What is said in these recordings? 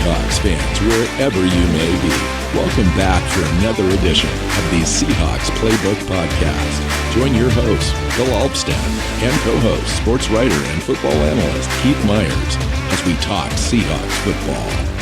Seahawks fans, wherever you may be. Welcome back for another edition of the Seahawks Playbook podcast. Join your host, Bill Alvstad, and co-host, sports writer and football analyst Keith Myers, as we talk Seahawks football.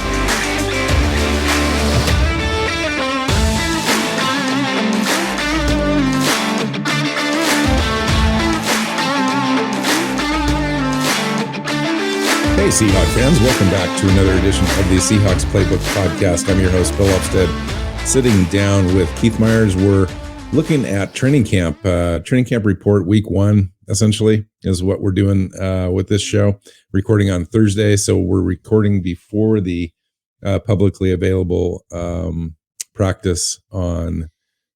Hey Seahawks fans, welcome back to another edition of the Seahawks Playbook podcast. I'm your host, Bill Alvstad, sitting down with Keith Myers. We're looking at training camp report week 1, essentially, is what we're doing with this show, recording on Thursday. So we're recording before the publicly available practice on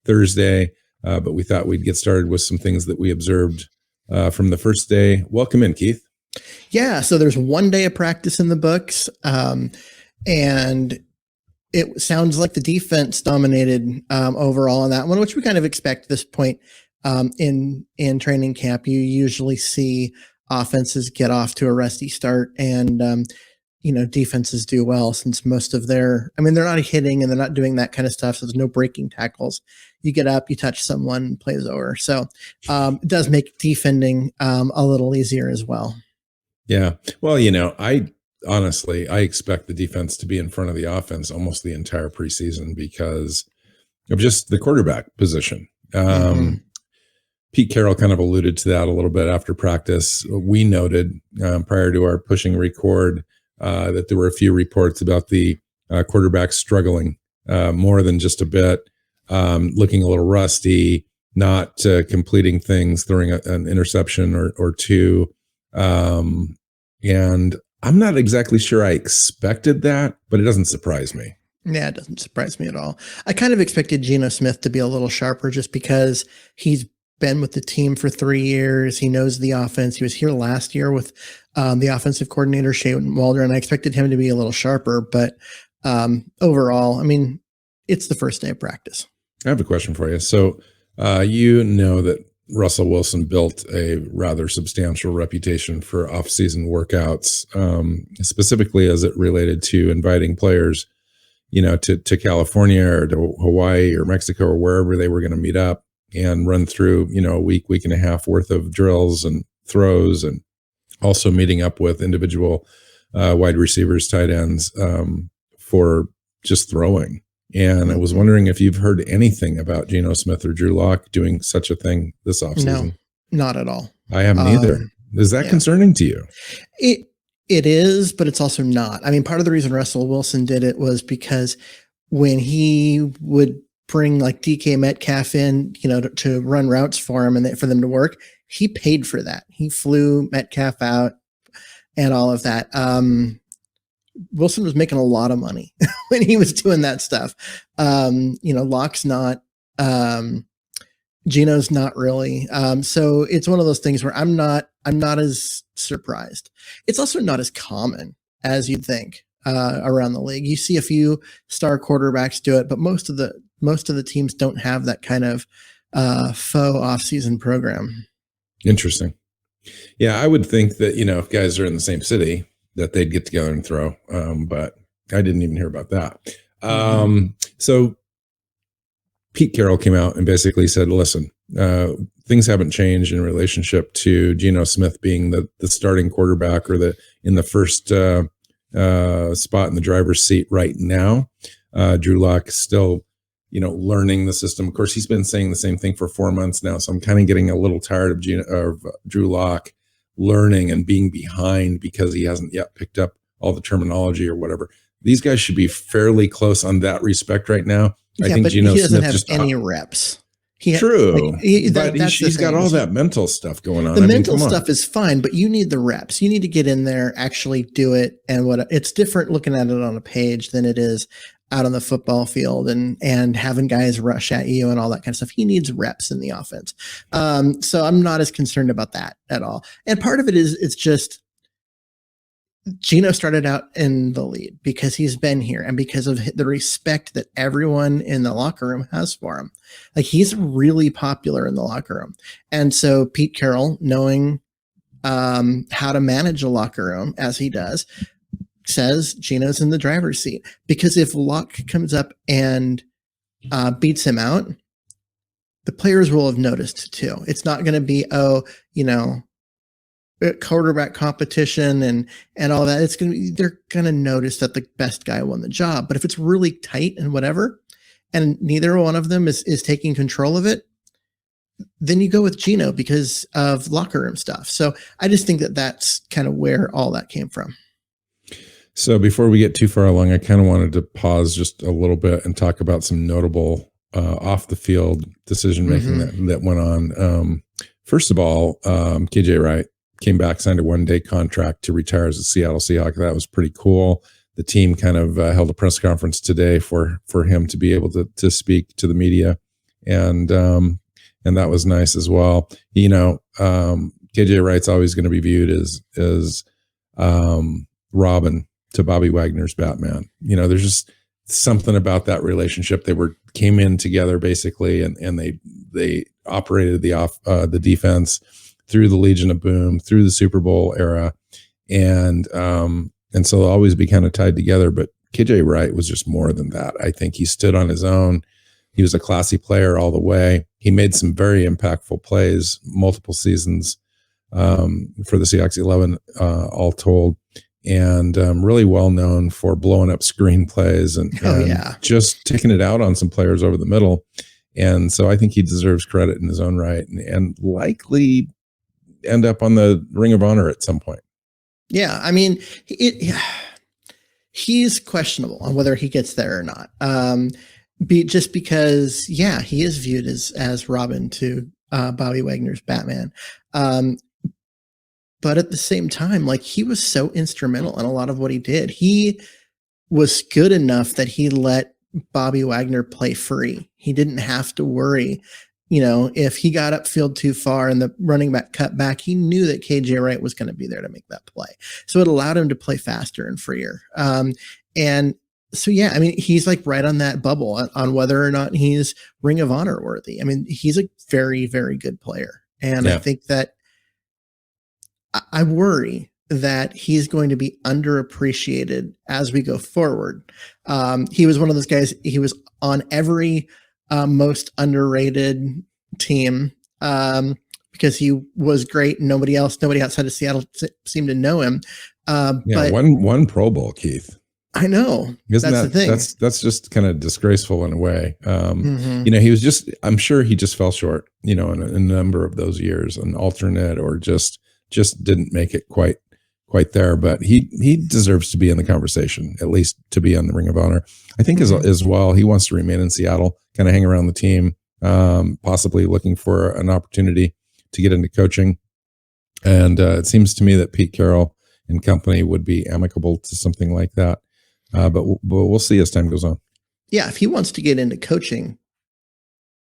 Thursday, but we thought we'd get started with some things that we observed from the first day. Welcome in, Keith. Yeah, so there's 1 day of practice in the books, and it sounds like the defense dominated overall on that one, which we kind of expect at this point in training camp. You usually see offenses get off to a rusty start, and defenses do well since most of they're not hitting and they're not doing that kind of stuff, so there's no breaking tackles. You get up, you touch someone, plays over. So it does make defending a little easier as well. Yeah. Well, I expect the defense to be in front of the offense almost the entire preseason because of just the quarterback position. Pete Carroll kind of alluded to that a little bit after practice. We noted prior to our pushing record that there were a few reports about the quarterback struggling more than just a bit, looking a little rusty, not completing things, throwing an interception or two. And I'm not exactly sure I expected that, but it doesn't surprise me. Yeah, it doesn't surprise me at all. I kind of expected Geno Smith to be a little sharper just because he's been with the team for 3 years. He knows the offense. He was here last year with the offensive coordinator, Shane Waldron, and I expected him to be a little sharper. But overall, it's the first day of practice. I have a question for you. So you know that Russell Wilson built a rather substantial reputation for off-season workouts, specifically as it related to inviting players, to California or to Hawaii or Mexico or wherever they were going to meet up and run through, a week and a half worth of drills and throws, and also meeting up with individual wide receivers, tight ends for just throwing. And I was wondering if you've heard anything about Geno Smith or Drew Lock doing such a thing this offseason. No, not at all. I haven't either. Is that concerning to you? It is, but it's also not. Part of the reason Russell Wilson did it was because when he would bring like DK Metcalf in, to run routes for him and for them to work, he paid for that. He flew Metcalf out and all of that. Wilson was making a lot of money when he was doing that stuff. Lock's not, Geno's not really. So it's one of those things where I'm not as surprised. It's also not as common as you'd think around the league. You see a few star quarterbacks do it, but most of the teams don't have that kind of faux off-season program. Interesting. Yeah, I would think that, if guys are in the same city, that they'd get together and throw. But I didn't even hear about that. So Pete Carroll came out and basically said, listen, things haven't changed in relationship to Geno Smith being the starting quarterback or in the first spot in the driver's seat right now. Drew Lock is still, learning the system. Of course, he's been saying the same thing for 4 months now. So I'm kind of getting a little tired of Drew Lock learning and being behind because he hasn't yet picked up all the terminology or whatever. These guys should be fairly close on that respect right now. Yeah, I think but Geno he doesn't Smith have any reps. True, but he's got all that mental stuff going on. The mental stuff is fine, but you need the reps. You need to get in there, actually do it, and it's different looking at it on a page than it is out on the football field and having guys rush at you and all that kind of stuff. He needs reps in the offense. So I'm not as concerned about that at all. And part of it is it's just Geno started out in the lead because he's been here and because of the respect that everyone in the locker room has for him. Like, he's really popular in the locker room. And so Pete Carroll, knowing how to manage a locker room as he does, says Geno's in the driver's seat, because if Luck comes up and beats him out, the players will have noticed too. It's not going to be, quarterback competition and all that. It's going to be, they're going to notice that the best guy won the job. But if it's really tight and whatever, and neither one of them is taking control of it, then you go with Geno because of locker room stuff. So I just think that that's kind of where all that came from. So before we get too far along, I kind of wanted to pause just a little bit and talk about some notable off the field decision making that went on. First of all, KJ Wright came back, signed a 1-day contract to retire as a Seattle Seahawk. That was pretty cool. The team kind of held a press conference today for him to be able to speak to the media, and that was nice as well. KJ Wright's always going to be viewed as Robin to Bobby Wagner's Batman. There's just something about that relationship. They came in together basically, and they operated the defense through the Legion of Boom, through the Super Bowl era, and so they'll always be kind of tied together. But KJ Wright was just more than that. I think he stood on his own. He was a classy player all the way. He made some very impactful plays, multiple seasons for the Seahawks 11, all told, and really well known for blowing up screen plays and just taking it out on some players over the middle. And so I think he deserves credit in his own right, and likely end up on the Ring of Honor at some point. Yeah, I mean, he's questionable on whether he gets there or not. Just because, he is viewed as Robin to Bobby Wagner's Batman. But at the same time, like, he was so instrumental in a lot of what he did. He was good enough that he let Bobby Wagner play free. He didn't have to worry. If he got upfield too far and the running back cut back, he knew that KJ Wright was going to be there to make that play. So it allowed him to play faster and freer. And so, I mean, he's like right on that bubble on whether or not he's Ring of Honor worthy. I mean, he's a very, very good player. And I think that I worry that he's going to be underappreciated as we go forward. He was one of those guys, he was on every most underrated team because he was great and nobody outside of Seattle seemed to know him. But one Pro Bowl, Keith. I know. That's the thing. That's just kind of disgraceful in a way. He was I'm sure he just fell short, in a number of those years, an alternate, or just didn't make it quite there. But he deserves to be in the conversation, at least to be on the Ring of Honor. I think as well, he wants to remain in Seattle, kind of hang around the team, possibly looking for an opportunity to get into coaching. And it seems to me that Pete Carroll and company would be amicable to something like that. But we'll see as time goes on. Yeah, if he wants to get into coaching,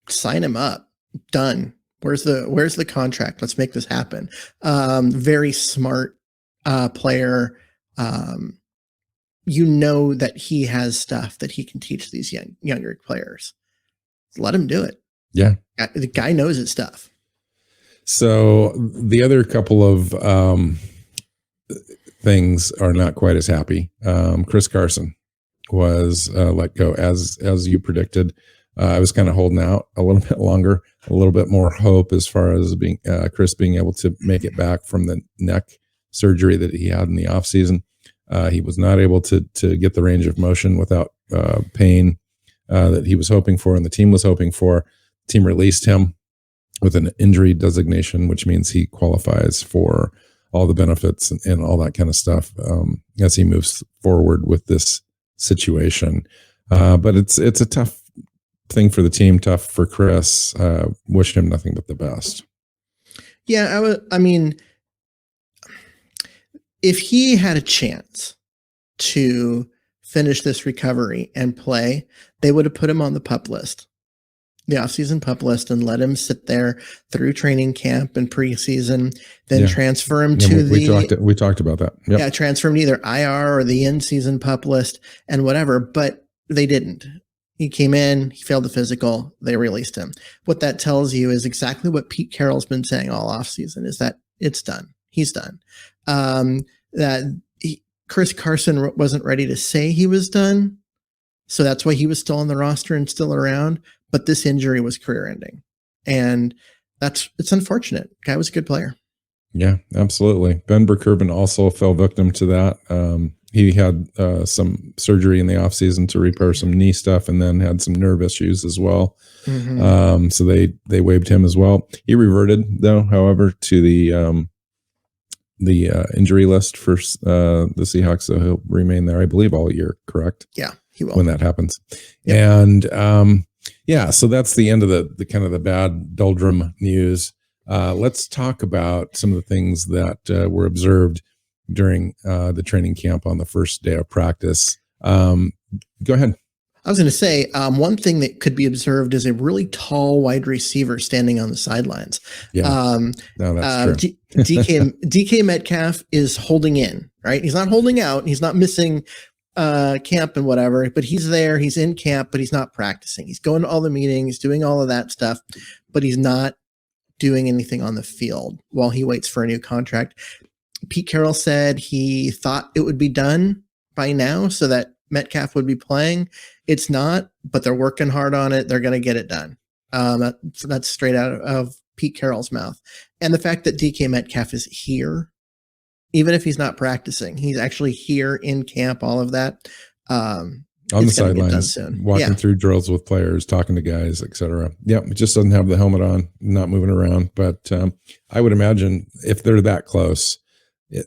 sign him up. Done. Where's the contract? Let's make this happen. Very smart player. That he has stuff that he can teach these younger players. Let him do it. Yeah, the guy knows his stuff. So the other couple of things are not quite as happy. Chris Carson was let go as you predicted. I was kind of holding out a little bit longer, a little bit more hope as far as Chris being able to make it back from the neck surgery that he had in the off season. He was not able to get the range of motion without pain that he was hoping for and the team was hoping for. The team released him with an injury designation, which means he qualifies for all the benefits and all that kind of stuff as he moves forward with this situation. But it's a tough thing for the team, tough for Chris. Wish him nothing but the best. Yeah, I mean, if he had a chance to finish this recovery and play, they would have put him on the PUP list, the offseason PUP list, and let him sit there through training camp and preseason, then transfer him to we talked about that. Yep. Yeah, transfer him to either IR or the in-season PUP list and whatever, but they didn't. He came in, he failed the physical, they released him. What that tells you is exactly what Pete Carroll's been saying all offseason, is that it's done. He's done. Chris Carson wasn't ready to say he was done. So that's why he was still on the roster and still around. But this injury was career ending. And it's unfortunate. Guy was a good player. Yeah, absolutely. Ben Burkervin also fell victim to that. He had some surgery in the offseason to repair some knee stuff and then had some nerve issues as well. Mm-hmm. So they waived him as well. He reverted, though, however, to the injury list for the Seahawks, so he'll remain there, I believe, all year, correct? Yeah, he will. When that happens. Yep. And so that's the end of the kind of the bad doldrum news. Let's talk about some of the things that were observed during the training camp on the first day of practice. Go ahead. I was going to say, one thing that could be observed is a really tall wide receiver standing on the sidelines. Yeah, no, that's true. DK Metcalf is holding in, right? He's not holding out. He's not missing camp and whatever, but he's there. He's in camp, but he's not practicing. He's going to all the meetings, doing all of that stuff, but he's not doing anything on the field while he waits for a new contract. Pete Carroll said he thought it would be done by now so that Metcalf would be playing. It's not, but they're working hard on it. They're going to get it done. That's straight out of Pete Carroll's mouth. And the fact that DK Metcalf is here, even if he's not practicing, he's actually here in camp, all of that. On the sidelines, walking through drills with players, talking to guys, etc. Yeah, it just doesn't have the helmet on, not moving around. But I would imagine if they're that close,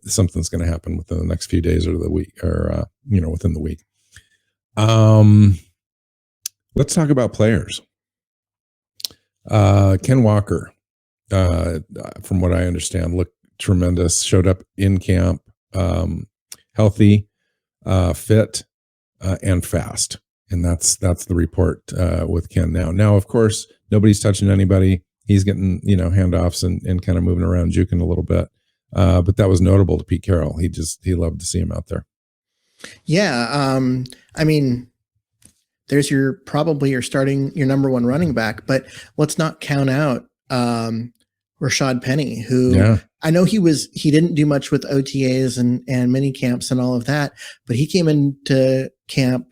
something's going to happen within the next few days or the week, or within the week. Let's talk about players. Ken Walker, from what I understand, looked tremendous. Showed up in camp, healthy, fit, and fast. And that's the report with Ken now. Now, of course, nobody's touching anybody. He's getting handoffs and kind of moving around, juking a little bit. But that was notable to Pete Carroll. He loved to see him out there. Yeah. I mean, there's your number one running back, but let's not count out Rashad Penny, who I know he didn't do much with OTAs and mini camps and all of that, but he came into camp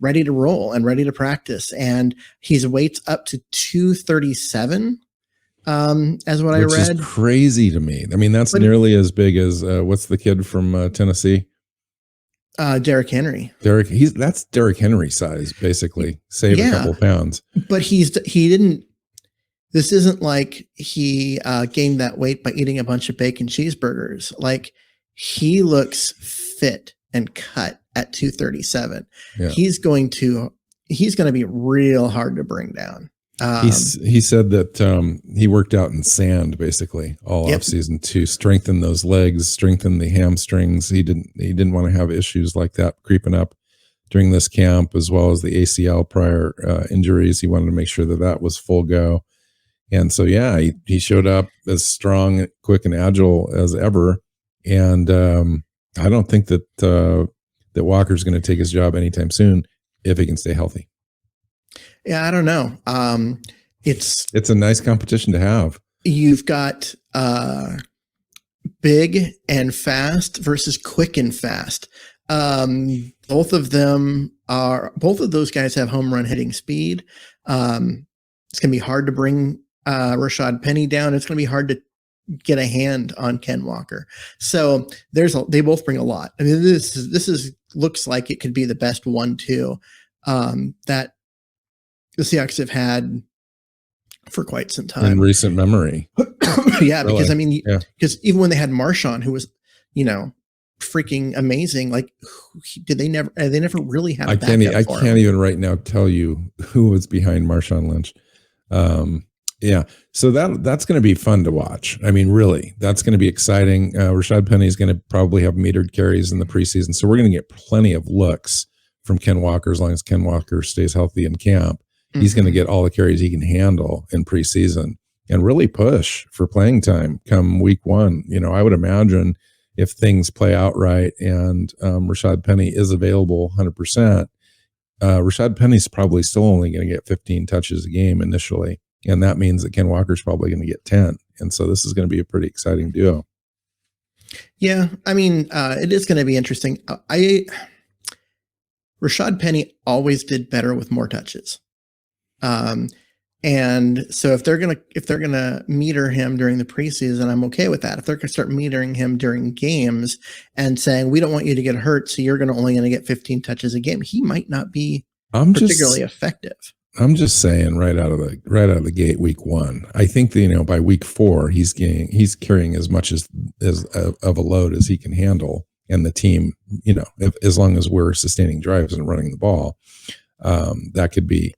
ready to roll and ready to practice. And his weight's up to 237. As what I read, which is crazy to me. I mean, that's nearly as big as what's the kid from Tennessee? Derrick Henry. That's Derrick Henry size, basically. Save a couple pounds. But this isn't like he gained that weight by eating a bunch of bacon cheeseburgers. Like, he looks fit and cut at 237. Yeah. He's going to be real hard to bring down. He said that he worked out in sand basically all off season to strengthen those legs, strengthen the hamstrings. He didn't want to have issues like that creeping up during this camp, as well as the ACL prior injuries. He wanted to make sure that was full go. And so, he showed up as strong, quick, and agile as ever. And I don't think that Walker's going to take his job anytime soon if he can stay healthy. Yeah, I don't know. It's a nice competition to have. You've got big and fast versus quick and fast. Both of those guys have home run hitting speed. It's going to be hard to bring Rashad Penny down. It's going to be hard to get a hand on Ken Walker. So they both bring a lot. I mean, this looks like it could be the best 1-2 that the Seahawks have had for quite some time in recent memory. Yeah, really? Because I mean, because even when they had Marshawn, who was, freaking amazing, like they never really had. I can't even right now tell you who was behind Marshawn Lynch. So that's going to be fun to watch. I mean, really, that's going to be exciting. Rashad Penny is going to probably have metered carries in the preseason, so we're going to get plenty of looks from Ken Walker as long as Ken Walker stays healthy in camp. He's going to get all the carries he can handle in preseason and really push for playing time come week 1. I would imagine if things play out right and Rashad Penny is available 100%, Rashad Penny's probably still only going to get 15 touches a game initially. And that means that Ken Walker's probably going to get 10. And so this is going to be a pretty exciting duo. Yeah, I mean, it is going to be interesting. Rashad Penny always did better with more touches. And so if they're gonna meter him during the preseason, I'm okay with that. If they're gonna start metering him during games and saying we don't want you to get hurt, so you're only gonna get 15 touches a game, he might not be particularly effective. I'm just saying right out of the gate, week 1. I think that, by week 4, he's carrying as much as of a load as he can handle, and the team, as long as we're sustaining drives and running the ball, that could be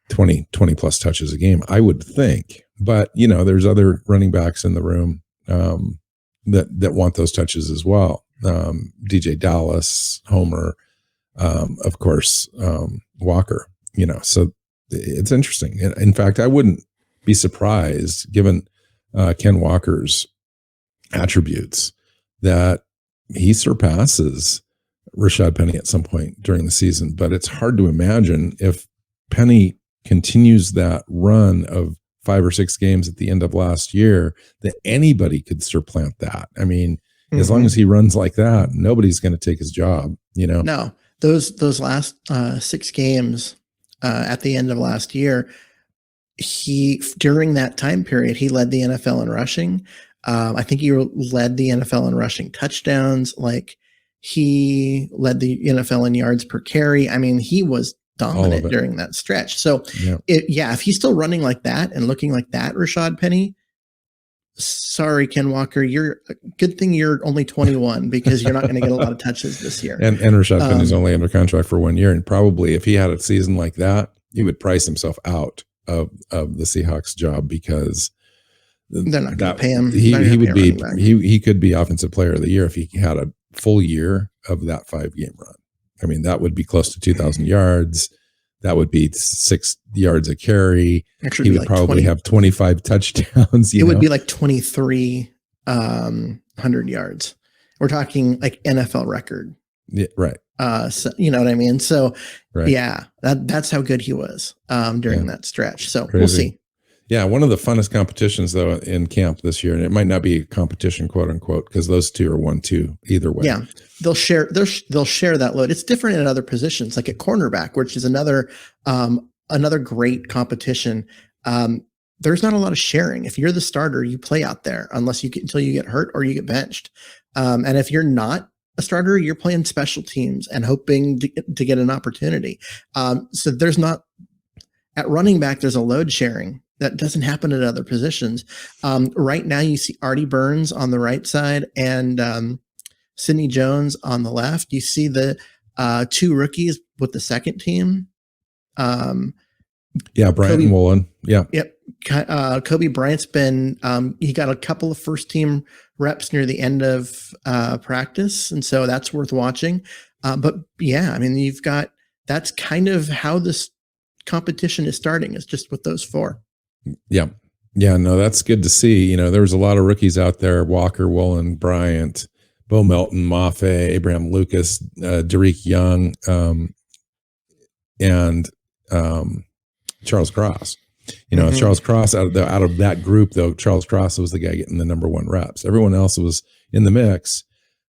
20 plus touches a game, I would think. But, there's other running backs in the room that want those touches as well. DJ Dallas, Homer, of course, Walker, so it's interesting. In fact, I wouldn't be surprised, given Ken Walker's attributes, that he surpasses Rashad Penny at some point during the season. But it's hard to imagine if Penny continues that run of 5 or 6 games at the end of last year, that anybody could supplant that. I mean, as long as he runs like that, nobody's going to take his job, No, those last 6 games at the end of last year, during that time period, he led the NFL in rushing. I think he led the NFL in rushing touchdowns. Like, he led the NFL in yards per carry. I mean, he was dominant during that stretch. So if he's still running like that and looking like that, Rashad Penny, sorry, Ken Walker, good thing you're only 21, because you're not going to get a lot of touches this year. And Rashad Penny's only under contract for 1 year. And probably if he had a season like that, he would price himself out of the Seahawks job, because they're not going to pay him. He could be offensive player of the year if he had a full year of that 5-game run. I mean, that would be close to 2,000 yards. That would be 6 yards a carry. Actually, he would probably have 25 touchdowns. It would be like 2,300 yards. We're talking like NFL record. Yeah, right. So, you know what I mean? So, yeah, that's how good he was during that stretch. So We'll see. Yeah, one of the funnest competitions, though, in camp this year, and it might not be a competition, quote unquote, because those two are 1-2 either way. Yeah, they'll share that load. It's different in other positions, like at cornerback, which is another great competition. There's not a lot of sharing. If you're the starter, you play out there until you get hurt or you get benched. And if you're not a starter, you're playing special teams and hoping to get an opportunity. So there's not, at running back, there's a load sharing. That doesn't happen at other positions. Right now, you see Artie Burns on the right side and Sidney Jones on the left. You see the 2 rookies with the second team. Bryant and Wolin. Yeah. Yep. Kobe Bryant's been, he got a couple of first team reps near the end of practice. And so that's worth watching. But yeah, I mean, that's kind of how this competition is starting, is just with those 4. Yeah. Yeah. No, that's good to see. There was a lot of rookies out there: Walker, Wolin, Bryant, Bo Melton, Mafe, Abraham Lucas, Tariq Young, and Charles Cross. Charles Cross out of that group, though, Charles Cross was the guy getting the number 1 reps. Everyone else was in the mix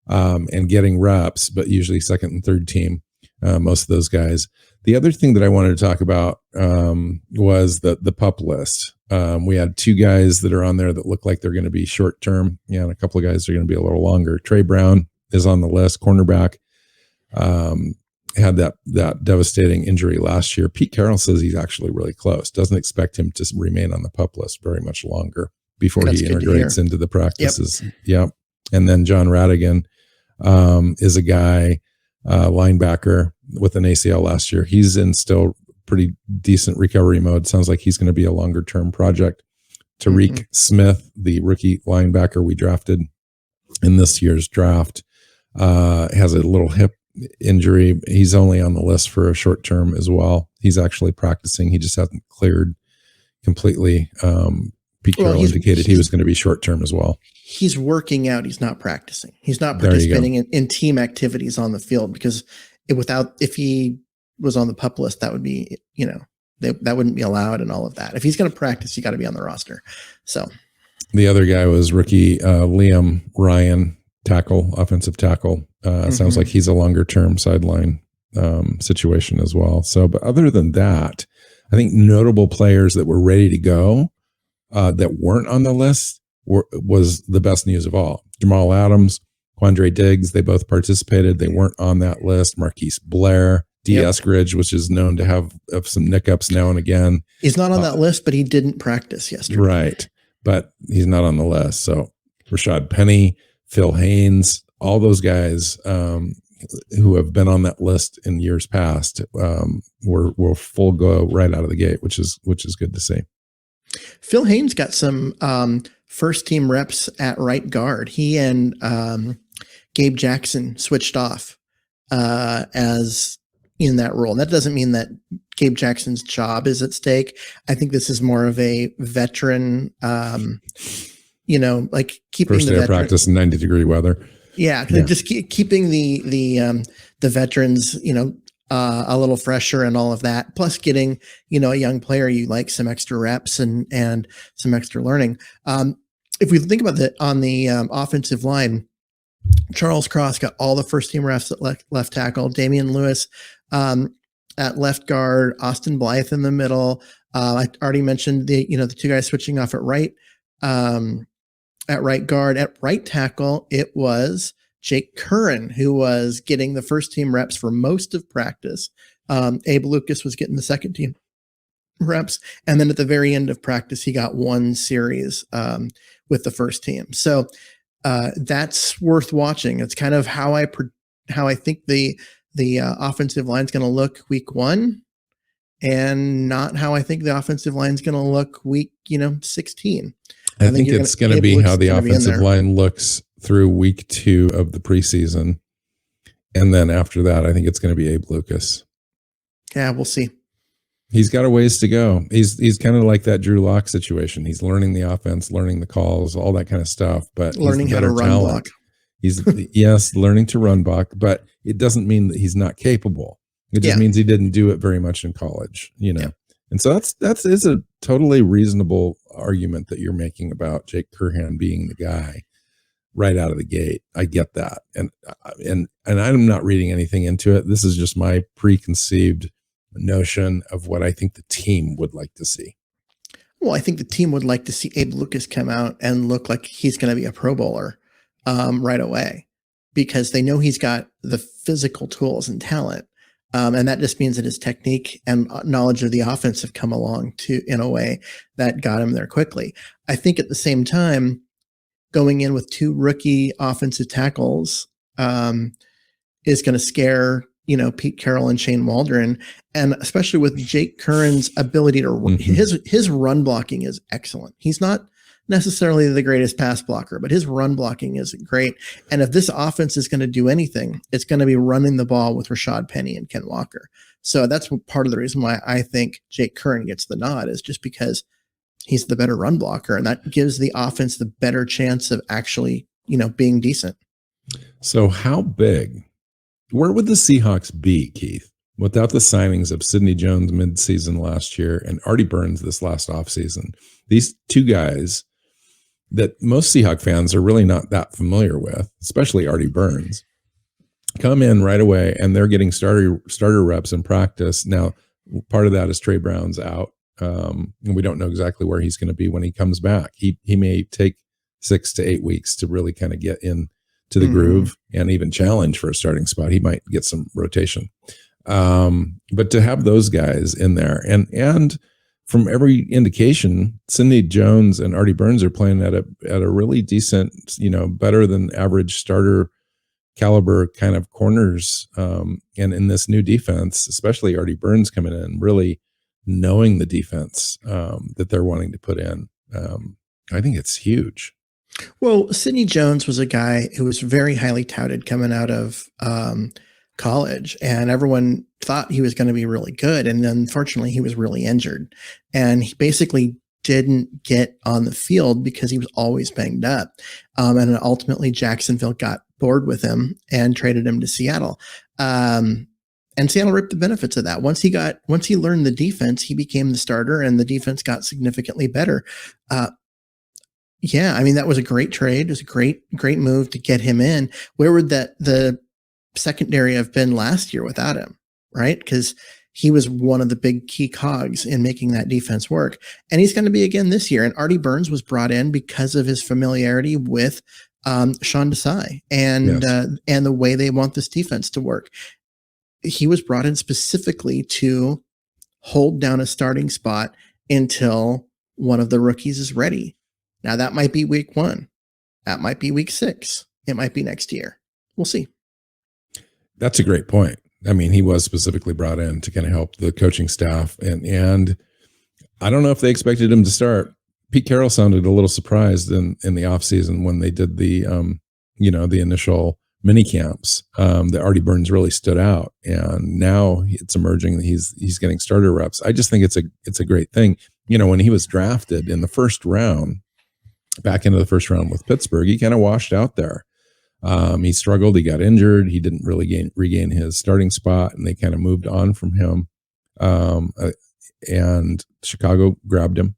and getting reps, but usually second and third team, most of those guys. The other thing that I wanted to talk about was the PUP list. We had 2 guys that are on there that look like they're going to be short term, and a couple of guys are going to be a little longer. Trey Brown is on the list, cornerback. Had that devastating injury last year. Pete Carroll says he's actually really close. Doesn't expect him to remain on the PUP list very much longer before he integrates into the practices. Yep. And then John Radigan is a guy, linebacker with an ACL last year. He's in still pretty decent recovery mode. Sounds like he's going to be a longer term project. Tariq Smith, the rookie linebacker we drafted in this year's draft, has a little hip injury. He's only on the list for a short term as well. He's actually practicing. He just hasn't cleared completely. Pete Carroll indicated he was going to be short term as well. He's working out. He's not practicing. He's not participating in team activities on the field, because if he was on the PUP list, that would be, that wouldn't be allowed and all of that. If he's going to practice, you got to be on the roster. So the other guy was rookie Liam Ryan, offensive tackle. Sounds like he's a longer term sideline situation as well. So, but other than that, I think notable players that were ready to go that weren't on the list was the best news of all. Jamal Adams, Quandre Diggs, they both participated. They weren't on that list. Marquise Blair, D. Eskridge, which is known to have some nickups now and again. He's not on that list, but he didn't practice yesterday. Right. But he's not on the list. So Rashad Penny, Phil Haynes, all those guys who have been on that list in years past were full go right out of the gate, which is good to see. Phil Haynes got some first team reps at right guard. He and Gabe Jackson switched off as in that role. And that doesn't mean that Gabe Jackson's job is at stake. I think this is more of a veteran, like keeping first day of practice in 90-degree weather. Yeah, just keeping the veterans, a little fresher and all of that. Plus, getting a young player, you like some extra reps and some extra learning. If we think about on the offensive line, Charles Cross got all the first team reps at left tackle. Damian Lewis at left guard. Austin Blythe in the middle. I already mentioned the two guys switching off at right. At right guard. At right tackle, it was Jake Curran who was getting the first team reps for most of practice. Abe Lucas was getting the second team reps. And then at the very end of practice, he got one series with the first team. So that's worth watching. It's kind of how I think the offensive line is going to look week 1, and not how I think the offensive line is going to look week 16. I think it's going to be how the offensive line looks through week 2 of the preseason. And then after that, I think it's going to be Abe Lucas. Yeah, we'll see. He's got a ways to go. He's kind of like that Drew Lock situation. He's learning the offense, learning the calls, all that kind of stuff, but learning how to run block. He's learning to run block, but it doesn't mean that he's not capable. It just means he didn't do it very much in college, Yeah. And so that's a totally reasonable argument that you're making about Jake Curhan being the guy right out of the gate. I get that. And I'm not reading anything into it. This is just my preconceived notion of what I think the team would like to see. Well, I think the team would like to see Abe Lucas come out and look like he's going to be a Pro Bowler right away, because they know he's got the physical tools and talent. And that just means that his technique and knowledge of the offense have come along in a way that got him there quickly. I think at the same time, going in with 2 rookie offensive tackles is going to scare, Pete Carroll and Shane Waldron, and especially with Jake Curran's ability to run, his run blocking is excellent. He's not necessarily the greatest pass blocker, but his run blocking is great. And if this offense is going to do anything, it's going to be running the ball with Rashad Penny and Ken Walker. So that's part of the reason why I think Jake Curran gets the nod, is just because he's the better run blocker, and that gives the offense the better chance of actually, being decent. So where would the Seahawks be, Keith, without the signings of Sidney Jones midseason last year and Artie Burns this last offseason? These 2 guys that most Seahawk fans are really not that familiar with, especially Artie Burns, come in right away and they're getting starter reps in practice. Now, part of that is Trey Brown's out. And we don't know exactly where he's going to be when he comes back. He may take 6 to 8 weeks to really kind of get in to the groove and even challenge for a starting spot. He might get some rotation. But to have those guys in there, and from every indication, Sidney Jones and Artie Burns are playing at a really decent, better than average starter caliber kind of corners. And in this new defense, especially Artie Burns coming in, really knowing the defense that they're wanting to put in. I think it's huge. Well, Sidney Jones was a guy who was very highly touted coming out of college, and everyone thought he was going to be really good. And unfortunately, he was really injured, and he basically didn't get on the field because he was always banged up. And ultimately, Jacksonville got bored with him and traded him to Seattle. And Seattle reaped the benefits of that. Once he learned the defense, he became the starter, and the defense got significantly better. Yeah, I mean, that was a great trade. It was a great move to get him in. Where would the secondary have been last year without him, right? Because he was one of the big key cogs in making that defense work. And he's going to be again this year. And Artie Burns was brought in because of his familiarity with Sean Desai and the way they want this defense to work. He was brought in specifically to hold down a starting spot until one of the rookies is ready. Now, that might be week 1. That might be week 6. It might be next year. We'll see. That's a great point. I mean, he was specifically brought in to kind of help the coaching staff. And I don't know if they expected him to start. Pete Carroll sounded a little surprised in the offseason when they did the, the initial mini camps, that Artie Burns really stood out. And now it's emerging that he's getting starter reps. I just think it's a great thing. When he was drafted in the first round, back into the first round with Pittsburgh, he kind of washed out there. He struggled. He got injured. He didn't really regain his starting spot, and they kind of moved on from him. And Chicago grabbed him,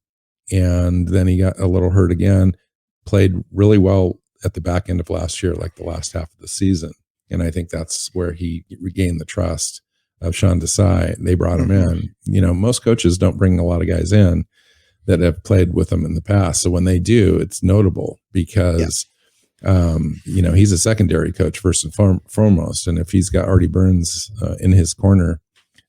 and then he got a little hurt again. Played really well at the back end of last year, like the last half of the season, and I think that's where he regained the trust of Sean Desai. They brought him in. Most coaches don't bring a lot of guys in that have played with them in the past. So when they do, it's notable because, he's a secondary coach first and foremost. And if he's got Artie Burns in his corner,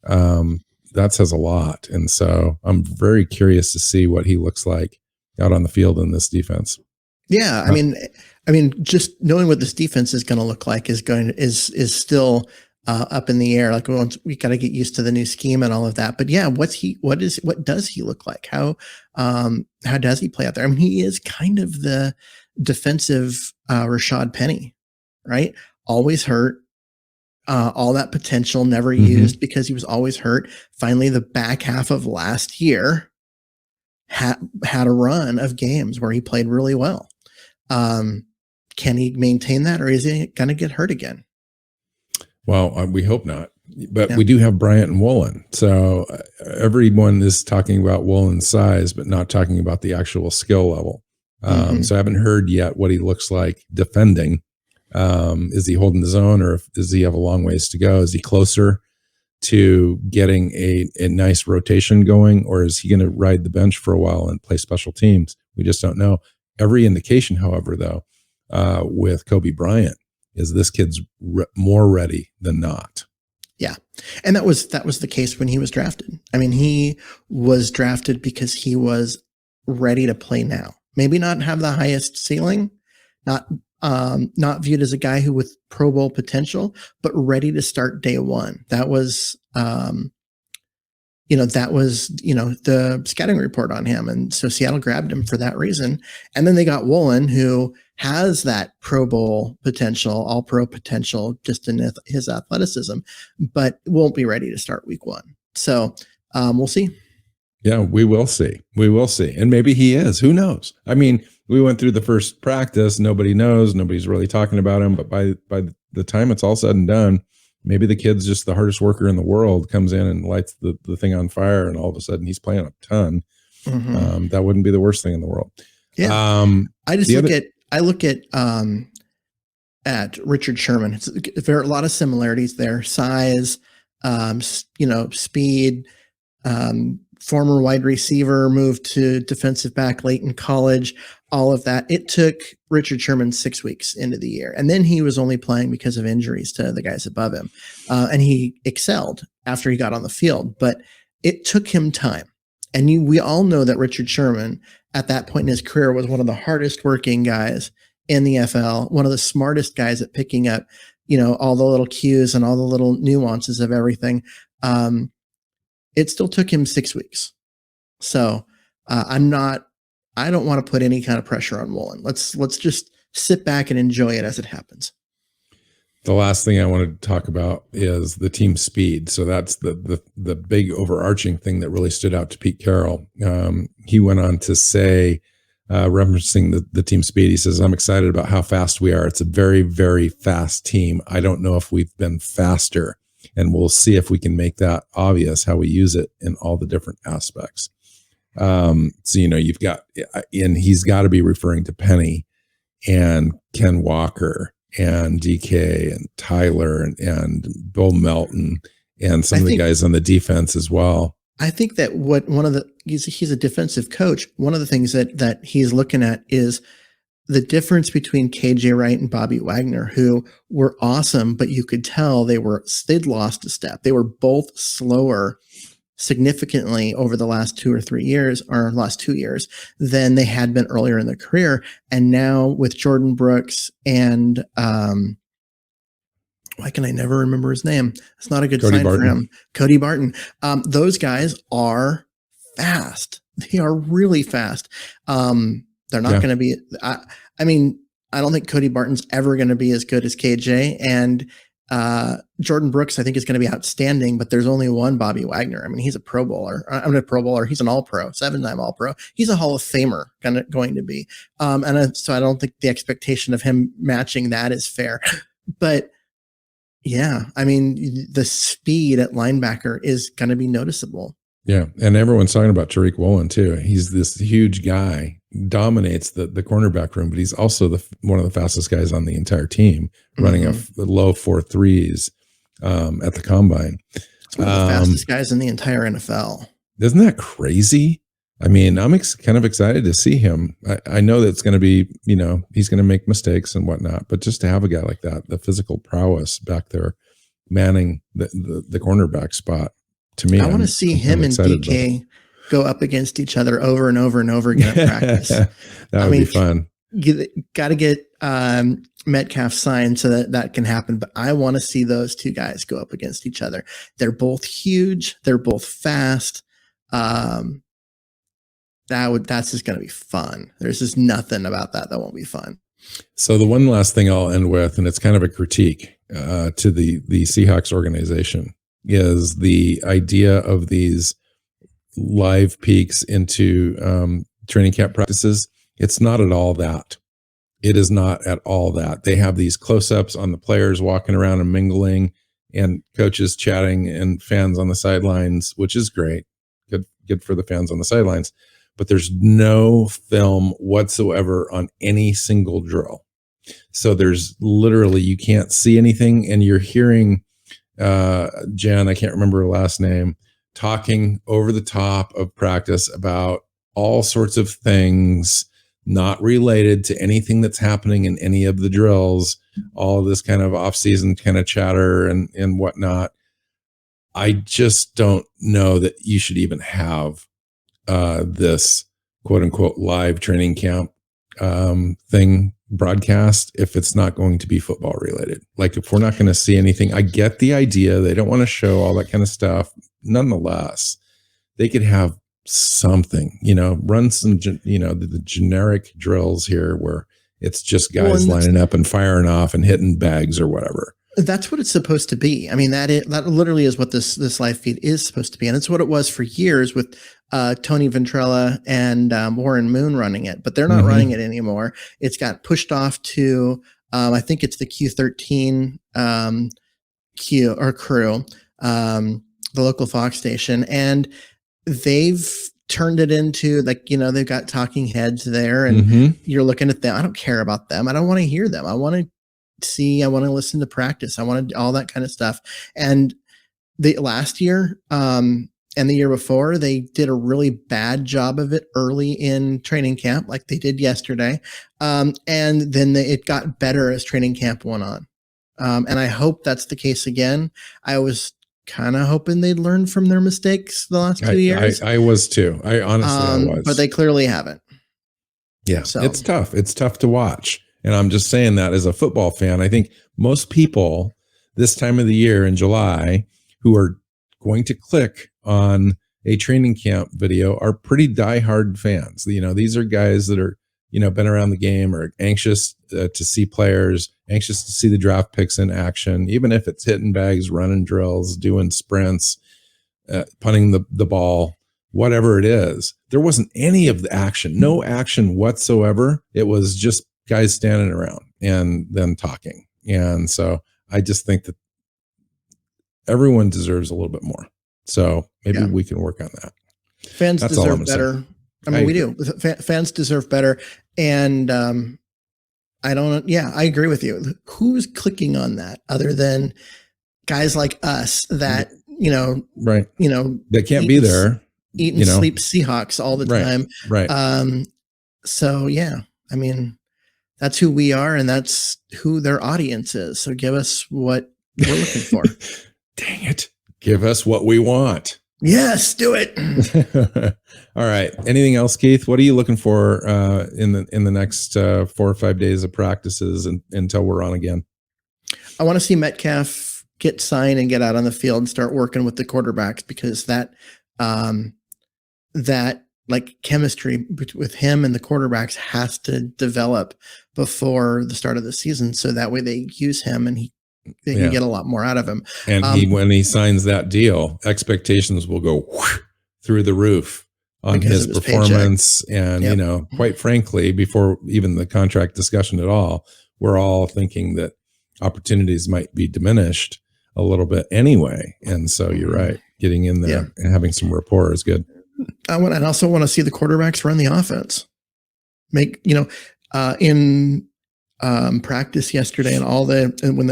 that says a lot. And so I'm very curious to see what he looks like out on the field in this defense. Yeah. I mean, just knowing what this defense is going to look like is still up in the air. Like we got to get used to the new scheme and all of that. But yeah, what does he look like? How does he play out there? I mean, he is kind of the defensive Rashad Penny, right? Always hurt, all that potential never used because he was always hurt. Finally, the back half of last year had a run of games where he played really well. Can he maintain that, or is he going to get hurt again? Well, we hope not, but we do have Bryant and Wolin. So everyone is talking about Wolin's size, but not talking about the actual skill level. So I haven't heard yet what he looks like defending. Is he holding his own, or does he have a long ways to go? Is he closer to getting a nice rotation going, or is he going to ride the bench for a while and play special teams? We just don't know. Every indication, however, though, with Kobe Bryant, is this kid's more ready than not. Yeah. And that was the case when he was drafted. I mean, he was drafted because he was ready to play now. Maybe not have the highest ceiling, not viewed as a guy who with Pro Bowl potential, but ready to start day one. That was, the scouting report on him. And so Seattle grabbed him for that reason. And then they got Wolin, who has that Pro Bowl potential, all pro potential, just in his athleticism, but won't be ready to start week 1. So we'll see. Yeah, we will see. We will see. And maybe he is. Who knows? I mean, we went through the first practice. Nobody knows. Nobody's really talking about him. But by the time it's all said and done, maybe the kid's just the hardest worker in the world, comes in and lights the thing on fire, and all of a sudden he's playing a ton. That wouldn't be the worst thing in the world. Yeah. I look at Richard Sherman. There are a lot of similarities there. Size, speed, former wide receiver, moved to defensive back late in college, all of that. It took Richard Sherman 6 weeks into the year. And then he was only playing because of injuries to the guys above him. And he excelled after he got on the field, but it took him time. And we all know that Richard Sherman at that point in his career was one of the hardest working guys in the NFL, one of the smartest guys at picking up, all the little cues and all the little nuances of everything. It still took him 6 weeks. So I don't want to put any kind of pressure on Wolin. Let's just sit back and enjoy it as it happens. The last thing I wanted to talk about is the team speed. So that's the big overarching thing that really stood out to Pete Carroll. He went on to say, referencing the team speed, he says, "I'm excited about how fast we are. It's a very, very fast team. I don't know if we've been faster, and we'll see if we can make that obvious, how we use it in all the different aspects." So, you've got, and he's got to be referring to Penny and Ken Walker and DK and Tyler and Bill Melton and some of the guys on the defense as well. I think that he's a defensive coach. One of the things that he's looking at is the difference between KJ Wright and Bobby Wagner, who were awesome, but you could tell they'd lost a step. They were both slower significantly over the last 2 or 3 years, or last 2 years, than they had been earlier in their career. And now with Jordan Brooks and why can I never remember his name? It's not a good sign for him. Cody Barton. Those guys are fast. They are really fast. They're not going to be, I mean, I don't think Cody Barton's ever going to be as good as KJ, and Jordan Brooks, I think, is going to be outstanding, but there's only one Bobby Wagner. I mean, he's a Pro Bowler. I'm a Pro Bowler. He's an All-Pro, 7-time All-Pro. He's a Hall of Famer going to be. So I don't think the expectation of him matching that is fair. But yeah, I mean, the speed at linebacker is going to be noticeable. Yeah, and everyone's talking about Tariq Wolin too. He's this huge guy, dominates the cornerback room, but he's also one of the fastest guys on the entire team, running a low 4.3s at the combine. It's one of the fastest guys in the entire NFL. Isn't that crazy? I mean, I'm kind of excited to see him. I know that it's going to be, he's going to make mistakes and whatnot, but just to have a guy like that, the physical prowess back there, manning the cornerback spot. To me, I want to see him and DK go up against each other over and over and over again at practice. That would be fun. You got to get Metcalf signed so that can happen. But I want to see those two guys go up against each other. They're both huge. They're both fast. That's just going to be fun. There's just nothing about that won't be fun. So the one last thing I'll end with, and it's kind of a critique to the Seahawks organization, is the idea of these live peeks into training camp practices. It's not at all that. It is not at all that. They have these close-ups on the players walking around and mingling, and coaches chatting, and fans on the sidelines, which is great. Good for the fans on the sidelines. But there's no film whatsoever on any single drill. So there's literally, you can't see anything, and you're hearing Jen, I can't remember her last name, talking over the top of practice about all sorts of things not related to anything that's happening in any of the drills, all this kind of off-season kind of chatter and whatnot. I just don't know that you should even have this quote unquote live training camp thing broadcast if it's not going to be football related. Like, if we're not going to see anything, I get the idea. They don't want to show all that kind of stuff. Nonetheless, they could have something, run some, the generic drills here where it's just guys lining up and firing off and hitting bags or whatever. That's what it's supposed to be. I mean, that literally is what this live feed is supposed to be. And it's what it was for years with Tony Ventrella and Warren Moon running it, but they're not running it anymore. It's got pushed off to, I think it's the Q13 crew, the local Fox station. And they've turned it into they've got talking heads there, and you're looking at them. I don't care about them. I don't want to hear them. I want to listen to practice. I want to all that kind of stuff. And the last year, and the year before, they did a really bad job of it early in training camp, like they did yesterday. And then it got better as training camp went on. And I hope that's the case again. I was kind of hoping they'd learn from their mistakes the last 2 years. I was too. I honestly was. But they clearly haven't. Yeah, so it's tough. It's tough to watch. And I'm just saying that as a football fan. I think most people this time of the year in July who are going to click on a training camp video are pretty diehard fans. These are guys that are, been around the game, or anxious to see players, anxious to see the draft picks in action, even if it's hitting bags, running drills, doing sprints, punting the ball, whatever it is. There wasn't any of the action, no action whatsoever. It was just guys standing around and then talking. And so I just think that everyone deserves a little bit more. So maybe we can work on that. Fans That's all I'm deserve saying. better. I mean, we do. Fans deserve better. And I agree with you. Who's clicking on that other than guys like us that, Right. That can't be there. Eat and sleep Seahawks all the time. Right. So, yeah, I mean, that's who we are and that's who their audience is. So give us what we're looking for. Dang it. Give us what we want. Yes, do it. All right. Anything else, Keith? What are you looking for in the next 4 or 5 days of practices until we're on again? I want to see Metcalf get signed and get out on the field and start working with the quarterbacks, because that like chemistry with him and the quarterbacks has to develop before the start of the season. So that way they use him and they can get a lot more out of him. And when he signs that deal, expectations will go through the roof on his performance. Paycheck. And, quite frankly, before even the contract discussion at all, we're all thinking that opportunities might be diminished a little bit anyway. And so you're right. Getting in there and having some rapport is good. I also want to see the quarterbacks run the offense. In practice yesterday and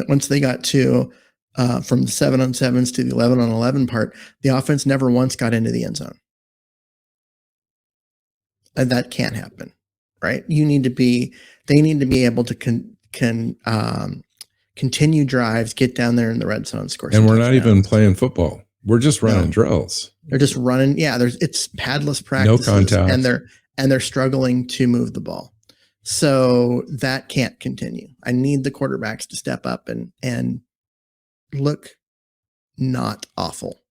once they got to from the 7-on-7s to the 11-on-11 part, the offense never once got into the end zone. And that can't happen, right? They need to be able to continue drives, get down there in the red zone, score. And we're not even playing football. We're just running drills. They're just running. Yeah, it's padless practices, no contact, and they're struggling to move the ball. So that can't continue. I need the quarterbacks to step up and look not awful.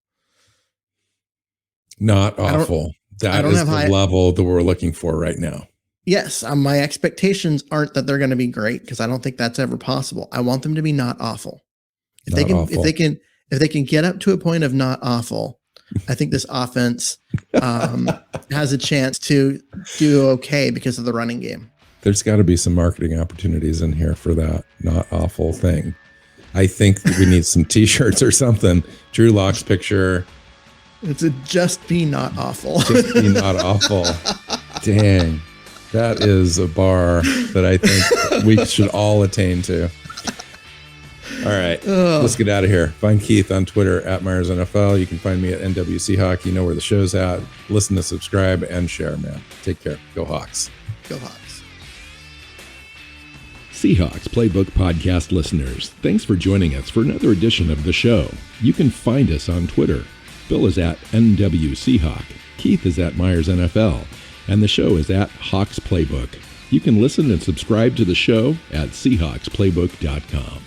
Not awful. That is the level that we're looking for right now. Yes, my expectations aren't that they're going to be great, because I don't think that's ever possible. I want them to be not awful. If they can get up to a point of not awful, I think this offense has a chance to do okay because of the running game. There's got to be some marketing opportunities in here for that not awful thing. I think that we need some t-shirts or something. Drew Lock's picture. It's a just be not awful. Just be not awful. Dang. That is a bar that I think we should all attain to. All right, let's get out of here. Find Keith on Twitter at Myers NFL. You can find me at NWC Hawk. You know where the show's at. Listen to, subscribe, and share, man. Take care. Go Hawks. Go Hawks. Seahawks Playbook podcast listeners, thanks for joining us for another edition of the show. You can find us on Twitter. Bill is at NWC Hawk. Keith is at Myers NFL. And the show is at Hawks Playbook. You can listen and subscribe to the show at SeahawksPlaybook.com.